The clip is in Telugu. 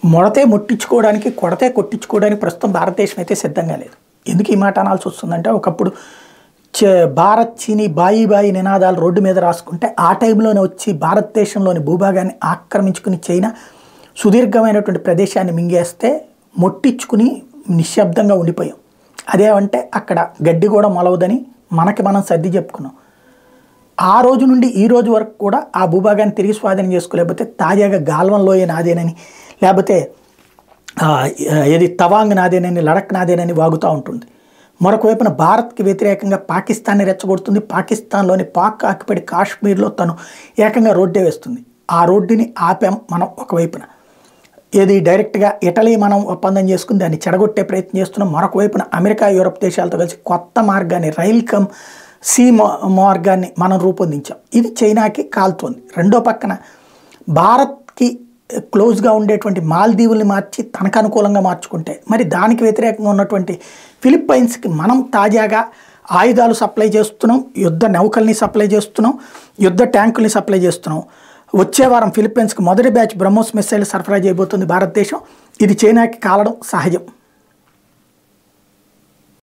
మొడతే ముట్టించుకోవడానికి కొడతే కొట్టించుకోవడానికి ప్రస్తుతం భారతదేశం అయితే సిద్ధంగా లేదు. ఎందుకు ఈ మాట అనాల్సి వస్తుందంటే, ఒకప్పుడు భారత్ చీనీ బాయి బాయి నినాదాలు రోడ్డు మీద రాసుకుంటే ఆ టైంలోనే వచ్చి భారతదేశంలోని భూభాగాన్ని ఆక్రమించుకుని చైనా సుదీర్ఘమైనటువంటి ప్రదేశాన్ని మింగేస్తే మొట్టించుకుని నిశ్శబ్దంగా ఉండిపోయాం. అదేమంటే అక్కడ గడ్డి కూడా మొలవదని మనకి మనం సర్ది చెప్పుకున్నాం. ఆ రోజు నుండి ఈ రోజు వరకు కూడా ఆ భూభాగాన్ని తిరిగి స్వాధీనం చేసుకోలేకపోతే తాజాగా గాల్వన్ లోయ నాదేనని, లేకపోతే ఏది తవాంగ్ నాదేనని, లడక్ నాదేనని వాగుతూ ఉంటుంది. మరొక వైపున భారత్కి వ్యతిరేకంగా పాకిస్తాన్ని రెచ్చగొడుతుంది. పాకిస్తాన్లోని పాక్ ఆక్యుపైడ్ కాశ్మీర్లో తను ఏకంగా రోడ్డే వేస్తుంది. ఆ రోడ్డుని ఆపాం మనం ఒకవైపున. ఏది డైరెక్ట్గా ఇటలీ మనం ఒప్పందం చేసుకుని దాన్ని చెడగొట్టే ప్రయత్నం చేస్తున్నాం. మరొక వైపున అమెరికా, యూరప్ దేశాలతో కలిసి కొత్త మార్గాన్ని, రైల్ కమ్ సీ మార్గాన్ని మనం రూపొందించాం. ఇది చైనాకి కాలుతోంది. రెండో పక్కన భారత్కి క్లోజ్గా ఉండేటువంటి మాల్దీవుల్ని మార్చి తనకు అనుకూలంగా మార్చుకుంటే, మరి దానికి వ్యతిరేకంగా ఉన్నటువంటి ఫిలిప్పైన్స్కి మనం తాజాగా ఆయుధాలు సప్లై చేస్తున్నాం, యుద్ధ నౌకల్ని సప్లై చేస్తున్నాం, యుద్ధ ట్యాంకుల్ని సప్లై చేస్తున్నాం. వచ్చే వారం ఫిలిప్పైన్స్కి మొదటి బ్యాచ్ బ్రహ్మోస్ మిసైల్ సరఫరా చేయబోతుంది భారతదేశం. ఇది చైనాకి కాలడం సహజం.